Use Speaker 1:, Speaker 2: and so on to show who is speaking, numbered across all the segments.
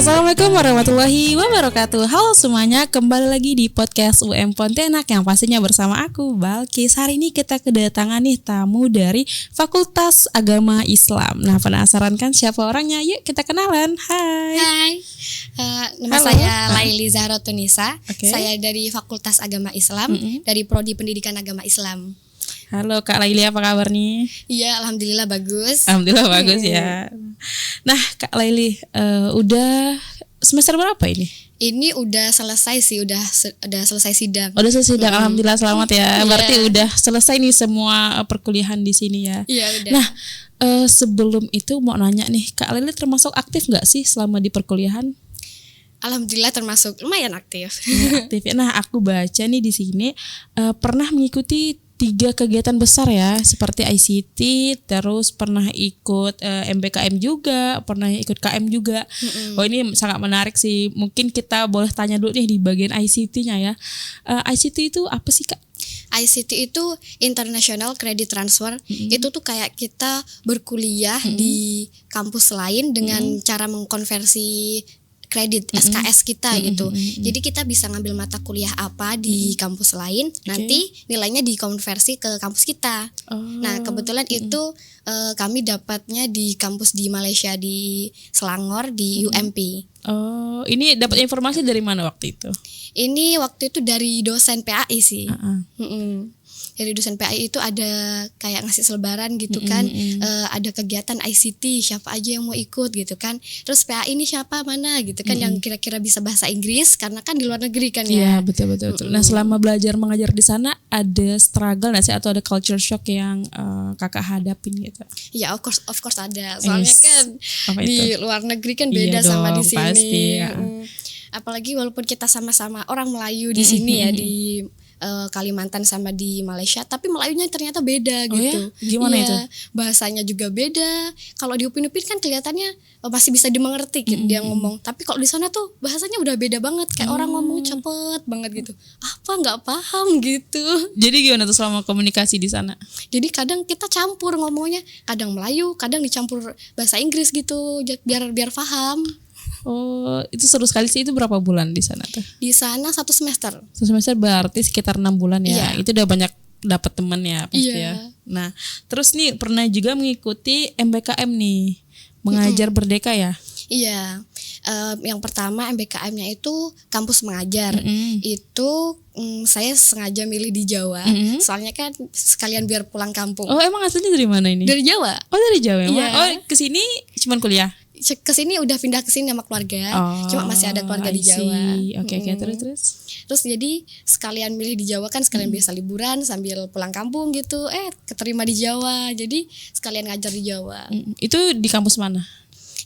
Speaker 1: Assalamualaikum warahmatullahi wabarakatuh. Halo semuanya, kembali lagi di podcast UM Pontianak yang pastinya bersama aku Balkis. Hari ini kita kedatangan nih tamu dari Fakultas Agama Islam. Nah, penasaran kan siapa orangnya? Yuk kita kenalan. Hai.
Speaker 2: Nama saya Laili Zahra Tunisa.
Speaker 1: Okay.
Speaker 2: Saya dari Fakultas Agama Islam, dari Prodi Pendidikan Agama Islam.
Speaker 1: Halo Kak Laili, apa kabar nih?
Speaker 2: Iya, alhamdulillah bagus.
Speaker 1: Alhamdulillah bagus ya. Nah Kak Laili, udah semester berapa ini?
Speaker 2: Ini udah selesai sih, udah selesai sidang.
Speaker 1: Udah selesai sidang, alhamdulillah selamat ya. Berarti
Speaker 2: Yeah.
Speaker 1: udah selesai nih semua perkuliahan di sini ya.
Speaker 2: Iya udah.
Speaker 1: Nah, sebelum itu mau nanya nih, Kak Laili termasuk aktif nggak sih selama di perkuliahan?
Speaker 2: Alhamdulillah termasuk lumayan aktif.
Speaker 1: Ya, aktif. Nah, aku baca nih di sini pernah mengikuti 3 kegiatan besar ya, seperti ICT, terus pernah ikut MBKM juga, pernah ikut KM juga. Oh, ini sangat menarik sih. Mungkin kita boleh tanya dulu nih di bagian ICT-nya ya. ICT itu apa sih Kak?
Speaker 2: ICT itu International Credit Transfer. Itu tuh kayak kita berkuliah di kampus lain dengan cara mengkonversi kredit SKS kita gitu. Jadi kita bisa ngambil mata kuliah apa di kampus lain, nanti nilainya dikonversi ke kampus kita. Nah, kebetulan itu kami dapatnya di kampus di Malaysia, di Selangor, di UMP.
Speaker 1: Oh, ini dapat informasi dari mana waktu itu?
Speaker 2: Ini waktu itu dari dosen PAI sih. Dari dosen PAI itu ada kayak ngasih selebaran gitu kan, ada kegiatan ICT, siapa aja yang mau ikut gitu kan. Terus PAI ini siapa, mana gitu kan, yang kira-kira bisa bahasa Inggris karena kan di luar negeri kan ya.
Speaker 1: Iya, betul. Nah, selama belajar mengajar di sana ada struggle nggak sih atau ada culture shock yang Kakak hadapin gitu?
Speaker 2: Ya, of course ada. Soalnya kan di luar negeri kan beda
Speaker 1: Iya
Speaker 2: sama
Speaker 1: dong,
Speaker 2: di sini.
Speaker 1: pasti, ya.
Speaker 2: Apalagi walaupun kita sama-sama orang Melayu di sini ya, di Kalimantan sama di Malaysia, tapi Melayunya ternyata beda gitu.
Speaker 1: Ya? Gimana itu?
Speaker 2: Bahasanya juga beda. Kalau di Upin Ipin kan kelihatannya masih bisa dimengerti gitu, dia ngomong. Tapi kalau di sana tuh bahasanya udah beda banget, kayak orang ngomong cepet banget gitu. Apa nggak paham gitu.
Speaker 1: Jadi gimana tuh selama komunikasi di sana?
Speaker 2: Jadi kadang kita campur ngomongnya, kadang Melayu, kadang dicampur bahasa Inggris gitu, biar paham.
Speaker 1: Oh, itu seru sekali sih. Itu berapa bulan di sana tuh?
Speaker 2: Di sana 1 semester.
Speaker 1: Semester berarti sekitar 6 bulan ya.
Speaker 2: Iya.
Speaker 1: Itu udah banyak dapat teman ya pasti ya. Nah, terus nih pernah juga mengikuti MBKM nih, mengajar berdeka ya.
Speaker 2: Iya, yang pertama MBKM-nya itu kampus mengajar. Itu saya sengaja milih di Jawa, soalnya kan sekalian biar pulang kampung.
Speaker 1: Oh, emang aslinya dari mana ini?
Speaker 2: Dari Jawa.
Speaker 1: Oh, dari Jawa emang.
Speaker 2: Iya.
Speaker 1: Oh, kesini cuman kuliah.
Speaker 2: Kesini udah pindah ke sini sama keluarga, cuma masih ada keluarga di Jawa.
Speaker 1: Oke, terus.
Speaker 2: Jadi sekalian milih di Jawa kan, sekalian biasa liburan sambil pulang kampung gitu. Keterima di Jawa, jadi sekalian ngajar di Jawa.
Speaker 1: Itu di kampus mana?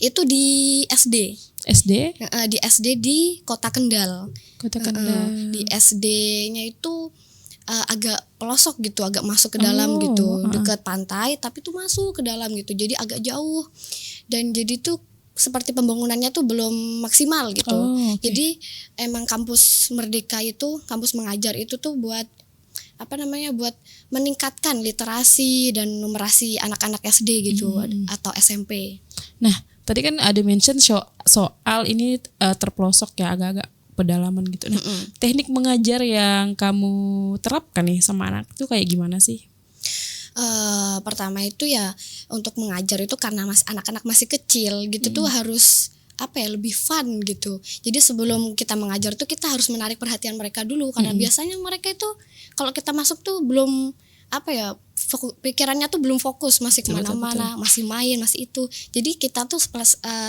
Speaker 2: Itu di SD.
Speaker 1: SD?
Speaker 2: Di SD di Kota Kendal.
Speaker 1: Kota Kendal.
Speaker 2: Di SD-nya itu agak pelosok gitu, agak masuk ke dalam gitu, dekat pantai, tapi tuh masuk ke dalam gitu, jadi agak jauh. Dan jadi tuh seperti pembangunannya tuh belum maksimal gitu. Jadi emang kampus Merdeka itu, kampus mengajar itu tuh buat buat meningkatkan literasi dan numerasi anak-anak SD gitu, atau SMP.
Speaker 1: Nah, tadi kan ada mention soal ini terpelosok ya, agak-agak pedalaman gitu. Nah, teknik mengajar yang kamu terapkan nih sama anak itu kayak gimana sih?
Speaker 2: Pertama itu ya, untuk mengajar itu karena anak-anak masih kecil gitu tuh harus lebih fun gitu. Jadi sebelum kita mengajar tuh kita harus menarik perhatian mereka dulu, karena biasanya mereka itu kalau kita masuk tuh belum pikirannya tuh belum fokus, masih kemana-mana, masih main, masih itu. Jadi kita tuh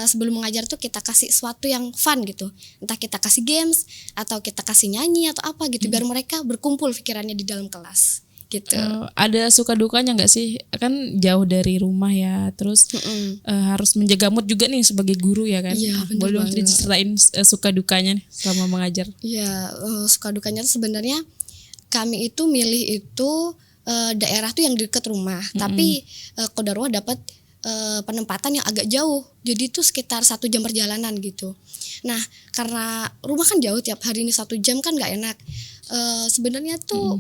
Speaker 2: sebelum mengajar tuh kita kasih sesuatu yang fun gitu, entah kita kasih games atau kita kasih nyanyi atau apa gitu, biar mereka berkumpul pikirannya di dalam kelas gitu.
Speaker 1: Ada suka dukanya nggak sih? Kan jauh dari rumah ya, terus harus menjaga mood juga nih sebagai guru ya kan.
Speaker 2: Iya,
Speaker 1: boleh dong ceritain suka dukanya nih selama mengajar?
Speaker 2: Iya, suka dukanya tuh sebenarnya kami itu milih itu daerah tuh yang dekat rumah, tapi qadarullah dapat penempatan yang agak jauh, jadi itu sekitar 1 jam perjalanan gitu. Nah, karena rumah kan jauh, tiap hari ini 1 jam kan nggak enak. Sebenarnya tuh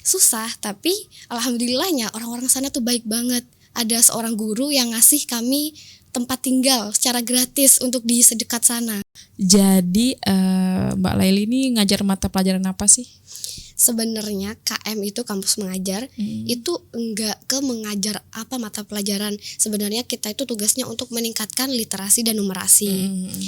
Speaker 2: susah, tapi alhamdulillahnya orang-orang sana tuh baik banget. ada seorang guru yang ngasih kami tempat tinggal secara gratis untuk di sedekat sana.
Speaker 1: Jadi Mbak Laili ini ngajar mata pelajaran apa sih?
Speaker 2: Sebenarnya KM itu kampus mengajar, itu enggak ke mengajar apa mata pelajaran. Sebenarnya kita itu tugasnya untuk meningkatkan literasi dan numerasi.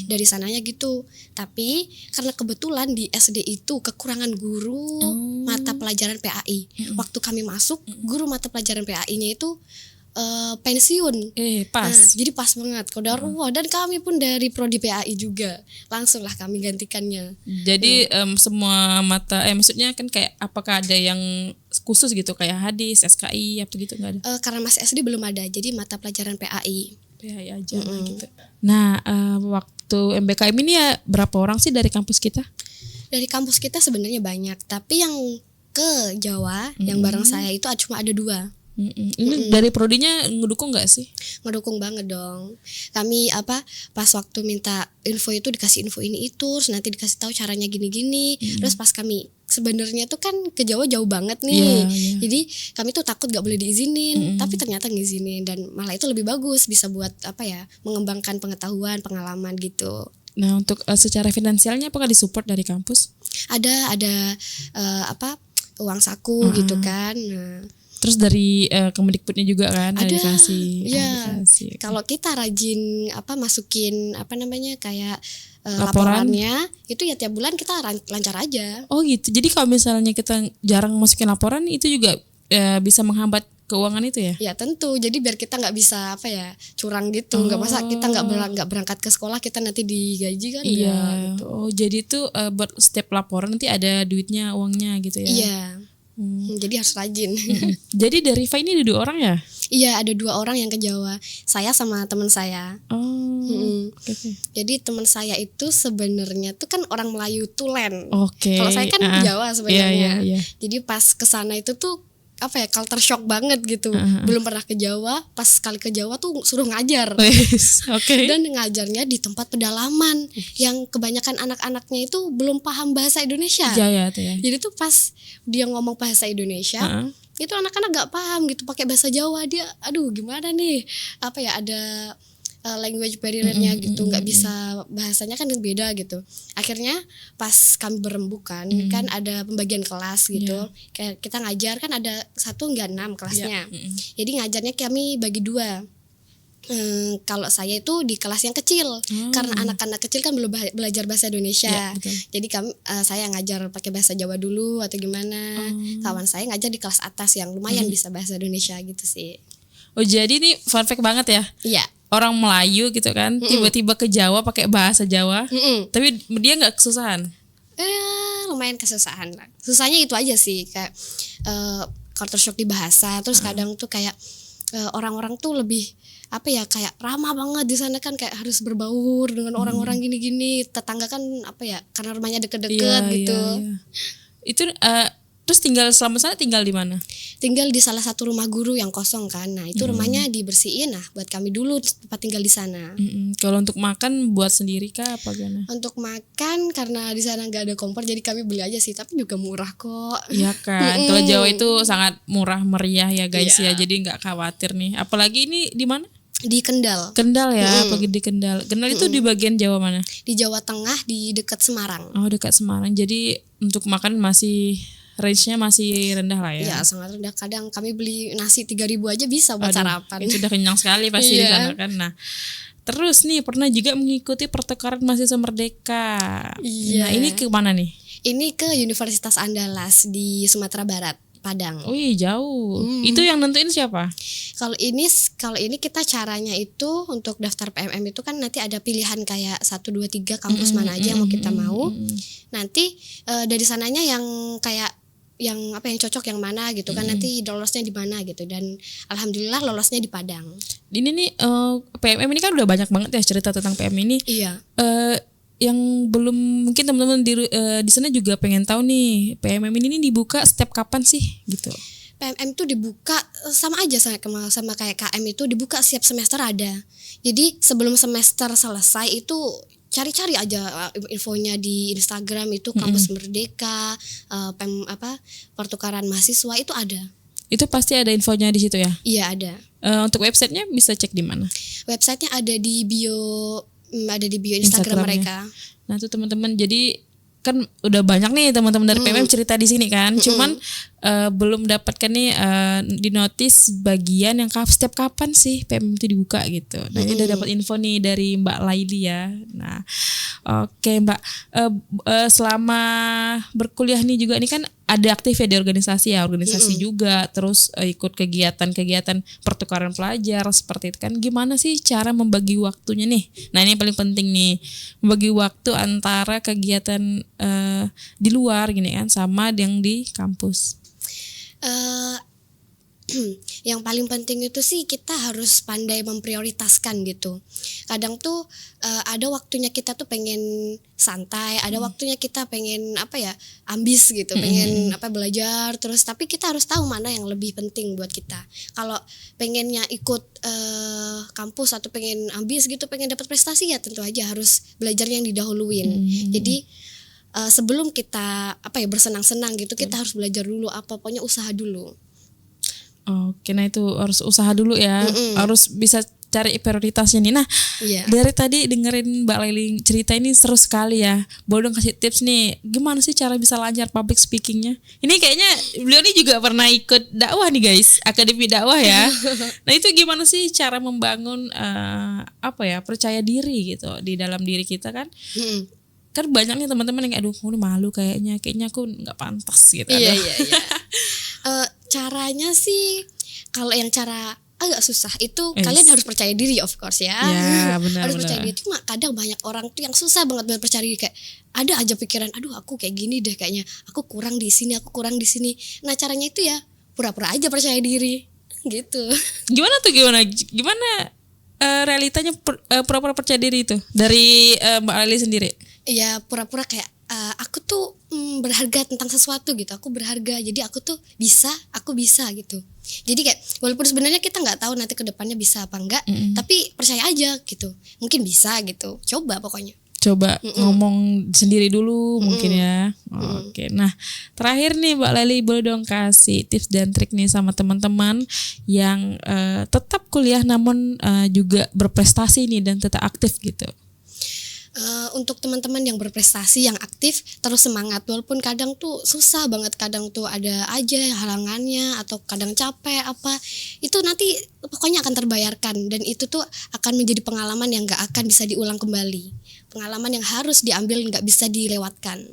Speaker 2: Dari sananya gitu. Tapi karena kebetulan di SD itu kekurangan guru mata pelajaran PAI. Waktu kami masuk, guru mata pelajaran PAI-nya itu pensiun.
Speaker 1: Pas.
Speaker 2: Nah, jadi pas banget. Qadarullah. Dan kami pun dari prodi PAI juga. Langsunglah kami gantikannya.
Speaker 1: Jadi semua mata maksudnya kan kayak apakah ada yang khusus gitu kayak hadis, SKI apa gitu nggak ada?
Speaker 2: Karena masih SD belum ada. Jadi mata pelajaran PAI.
Speaker 1: PAI aja lah gitu. Nah, waktu MBKM ini ya berapa orang sih dari kampus kita?
Speaker 2: Dari kampus kita sebenarnya banyak, tapi yang ke Jawa yang bareng saya itu cuma ada 2.
Speaker 1: Ini dari prodinya ngedukung nggak sih?
Speaker 2: Ngedukung banget dong. Kami pas waktu minta info itu dikasih info ini itu, terus nanti dikasih tahu caranya gini-gini. Terus pas kami sebenarnya tuh kan ke Jawa jauh banget nih. Jadi kami tuh takut gak boleh diizinin, tapi ternyata ngizinin dan malah itu lebih bagus, bisa buat mengembangkan pengetahuan, pengalaman gitu.
Speaker 1: Nah, untuk secara finansialnya apakah disupport dari kampus?
Speaker 2: Ada uang saku gitu kan. Nah,
Speaker 1: terus dari Kemendikbudnya juga kan ada dikasih.
Speaker 2: Iya. Kalau kita rajin masukin kayak laporannya itu ya tiap bulan kita lancar aja.
Speaker 1: Oh gitu. Jadi kalau misalnya kita jarang masukin laporan itu juga bisa menghambat keuangan itu ya?
Speaker 2: Ya tentu. Jadi biar kita nggak bisa curang gitu. Nggak masa kita nggak berangkat ke sekolah kita nanti digaji kan?
Speaker 1: Iya.
Speaker 2: Gitu.
Speaker 1: Oh jadi itu buat setiap laporan nanti ada duitnya, uangnya gitu ya?
Speaker 2: Iya. Jadi harus rajin.
Speaker 1: Jadi dari Rifa ini ada 2 orang ya?
Speaker 2: Iya, ada 2 orang yang ke Jawa. Saya sama teman saya.
Speaker 1: Okay.
Speaker 2: Jadi teman saya itu sebenarnya tuh kan orang Melayu Tulen.
Speaker 1: Oke.
Speaker 2: Kalau saya kan Jawa sebenarnya.
Speaker 1: Iya.
Speaker 2: Jadi pas ke sana itu tuh culture shock banget gitu. Belum pernah ke Jawa, pas sekali ke Jawa tuh suruh ngajar.
Speaker 1: Okay.
Speaker 2: Dan ngajarnya di tempat pedalaman yang kebanyakan anak-anaknya itu belum paham bahasa Indonesia.
Speaker 1: Iya.
Speaker 2: Jadi tuh pas dia ngomong bahasa Indonesia, itu anak-anak gak paham gitu, pakai bahasa Jawa, dia aduh gimana nih? Ada language barrier-nya gitu, nggak bisa, bahasanya kan beda gitu. Akhirnya pas kami berembukan kan ada pembagian kelas gitu. Kayak kita ngajar kan ada 1 nggak 6 kelasnya. Jadi ngajarnya kami bagi 2. Kalau saya itu di kelas yang kecil karena anak-anak kecil kan belum belajar bahasa Indonesia. Jadi saya ngajar pakai bahasa Jawa dulu atau gimana. Kawan saya ngajar di kelas atas yang lumayan bisa bahasa Indonesia gitu sih.
Speaker 1: Oh jadi ini fun fact banget ya?
Speaker 2: Iya.
Speaker 1: Orang Melayu gitu kan, tiba-tiba ke Jawa pakai bahasa Jawa, tapi dia nggak kesusahan.
Speaker 2: Lumayan kesusahan lah. Susahnya itu aja sih, kayak culture shock di bahasa. Terus kadang tuh kayak orang-orang tuh lebih kayak ramah banget di sana kan, kayak harus berbaur dengan orang-orang gini-gini. Tetangga kan karena rumahnya deket-deket gitu.
Speaker 1: Iya. Itu terus selama sana tinggal di mana?
Speaker 2: Tinggal di salah satu rumah guru yang kosong kan. Nah itu rumahnya dibersihin buat kami dulu tempat tinggal di sana.
Speaker 1: Kalau untuk makan buat sendiri kah apa gimana?
Speaker 2: Untuk makan karena di sana nggak ada kompor jadi kami beli aja sih, tapi juga murah kok.
Speaker 1: Iya kan. Kalau Jawa itu sangat murah meriah ya guys ya. Jadi nggak khawatir nih. Apalagi ini di mana?
Speaker 2: Di Kendal.
Speaker 1: Kendal ya, apalagi di Kendal. Kendal itu di bagian Jawa mana?
Speaker 2: Di Jawa Tengah, di dekat Semarang.
Speaker 1: Oh dekat Semarang. Jadi untuk makan masih range-nya masih rendah lah ya.
Speaker 2: Iya, sangat rendah. Kadang kami beli nasi 3.000 aja bisa buat sarapan.
Speaker 1: Itu udah kenyang sekali pasti di sana kan. Nah, terus nih pernah juga mengikuti pertukaran mahasiswa Merdeka.
Speaker 2: Iya.
Speaker 1: Nah, ini ke mana nih?
Speaker 2: Ini ke Universitas Andalas di Sumatera Barat, Padang.
Speaker 1: Oh iya jauh. Itu yang nentuin siapa?
Speaker 2: Kalau ini kita caranya itu untuk daftar PMM itu kan nanti ada pilihan kayak 1, 2, 3 kampus mana aja yang mau kita mau. Nanti dari sananya yang kayak yang cocok yang mana gitu kan, nanti lolosnya di mana gitu, dan alhamdulillah lolosnya di Padang. Ini
Speaker 1: nih PMM ini kan udah banyak banget ya cerita tentang PMM ini.
Speaker 2: Iya.
Speaker 1: Yang belum mungkin teman-teman di sana juga pengen tahu nih PMM ini dibuka setiap kapan sih gitu.
Speaker 2: PMM itu dibuka sama aja sama kayak KM itu dibuka setiap semester ada. Jadi sebelum semester selesai itu cari-cari aja infonya di Instagram itu Kampus Merdeka, pertukaran mahasiswa itu ada.
Speaker 1: Itu pasti ada infonya di situ ya.
Speaker 2: Iya ada.
Speaker 1: Untuk websitenya bisa cek di mana?
Speaker 2: Websitenya ada di bio, ada di bio Instagram mereka.
Speaker 1: Nah tuh teman-teman, jadi kan udah banyak nih teman-teman dari PMM cerita di sini kan, cuman belum dapatkan nih di notis bagian yang setiap kapan sih PMM itu dibuka gitu. Nah ini udah dapat info nih dari Mbak Laili ya. Nah oke Mbak, selama berkuliah nih juga ini kan ada aktif ya di organisasi juga, terus ikut kegiatan-kegiatan pertukaran pelajar seperti itu kan. Gimana sih cara membagi waktunya nih? Nah ini yang paling penting nih, membagi waktu antara kegiatan di luar gini kan sama yang di kampus.
Speaker 2: Yang paling penting itu sih kita harus pandai memprioritaskan gitu. Kadang tuh ada waktunya kita tuh pengen santai, ada waktunya kita pengen ambis gitu, pengen belajar terus, tapi kita harus tahu mana yang lebih penting buat kita. Kalau pengennya ikut kampus atau pengen ambis gitu, pengen dapat prestasi, ya tentu aja harus belajar yang didahuluin. Jadi sebelum kita bersenang-senang gitu, kita harus belajar dulu, pokoknya usaha dulu.
Speaker 1: Oke, nah itu harus usaha dulu ya, harus bisa cari prioritasnya nih. Nah, dari tadi dengerin Mbak Laili cerita ini seru sekali ya. Boleh dong kasih tips nih, gimana sih cara bisa lancar public speakingnya? Ini kayaknya beliau ini juga pernah ikut dakwah nih guys, akademi dakwah ya. Nah itu gimana sih cara membangun percaya diri gitu di dalam diri kita kan? Kan banyak nih teman-teman yang aduh malu kayaknya aku nggak pantas gitu.
Speaker 2: Iya. Caranya sih, kalau yang cara agak susah itu kalian harus percaya diri, of course ya.
Speaker 1: Benar,
Speaker 2: harus percaya diri. Cuma kadang banyak orang tuh yang susah banget percaya diri, kayak ada aja pikiran, aduh aku kayak gini deh kayaknya, aku kurang di sini. Nah caranya itu ya pura-pura aja percaya diri gitu.
Speaker 1: Gimana realitanya pura-pura percaya diri itu dari Mbak Laili sendiri?
Speaker 2: Ya pura-pura kayak aku tuh berharga tentang sesuatu gitu, aku berharga, jadi aku tuh bisa gitu. Jadi kayak walaupun sebenarnya kita nggak tahu nanti kedepannya bisa apa enggak, tapi percaya aja gitu, mungkin bisa gitu, coba pokoknya.
Speaker 1: Ngomong sendiri dulu mungkin ya. Oke. Nah terakhir nih Mbak Laili, boleh dong kasih tips dan trik nih sama teman-teman yang tetap kuliah namun juga berprestasi nih dan tetap aktif gitu.
Speaker 2: Untuk teman-teman yang berprestasi, yang aktif, terus semangat. Walaupun kadang tuh susah banget, kadang tuh ada aja halangannya atau kadang capek itu nanti pokoknya akan terbayarkan, dan itu tuh akan menjadi pengalaman yang gak akan bisa diulang kembali, pengalaman yang harus diambil, gak bisa dilewatkan.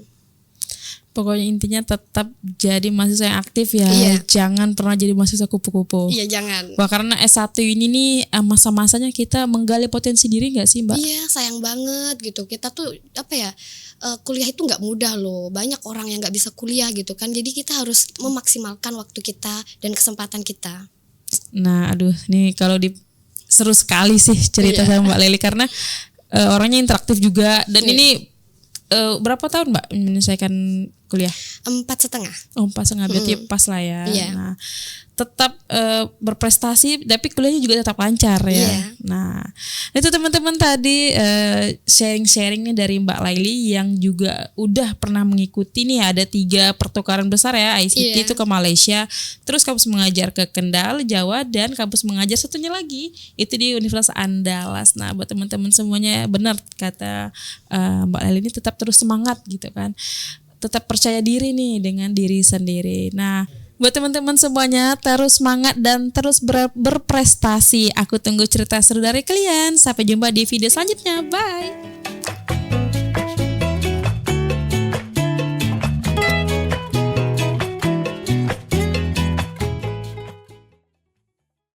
Speaker 1: Pokoknya intinya tetap jadi mahasiswa yang aktif ya. Jangan pernah jadi mahasiswa kupu-kupu.
Speaker 2: Iya, jangan.
Speaker 1: Wah, karena S1 ini nih masa-masanya kita menggali potensi diri gak sih Mbak?
Speaker 2: Iya, sayang banget gitu. Kita tuh kuliah itu gak mudah loh. Banyak orang yang gak bisa kuliah gitu kan. Jadi kita harus memaksimalkan waktu kita dan kesempatan kita. Nah,
Speaker 1: aduh, nih kalau seru sekali sih cerita sama Mbak Laili, karena orangnya interaktif juga. Dan ini berapa tahun Mbak menyelesaikan kuliah?
Speaker 2: 4,5.
Speaker 1: 4,5 berarti pas lah ya. Nah, tetap berprestasi tapi kuliahnya juga tetap lancar ya. Nah, itu teman-teman tadi sharing-sharing nih dari Mbak Laili yang juga udah pernah mengikuti nih, ada 3 pertukaran besar ya, ICT itu ke Malaysia, terus kampus mengajar ke Kendal, Jawa, dan kampus mengajar satunya lagi itu di Universitas Andalas. Nah, buat teman-teman semuanya, benar kata Mbak Laili ini, tetap terus semangat gitu kan. Tetap percaya diri nih dengan diri sendiri. Nah, buat teman-teman semuanya, terus semangat dan terus berprestasi. Aku tunggu cerita seru dari kalian. Sampai jumpa di video selanjutnya. Bye.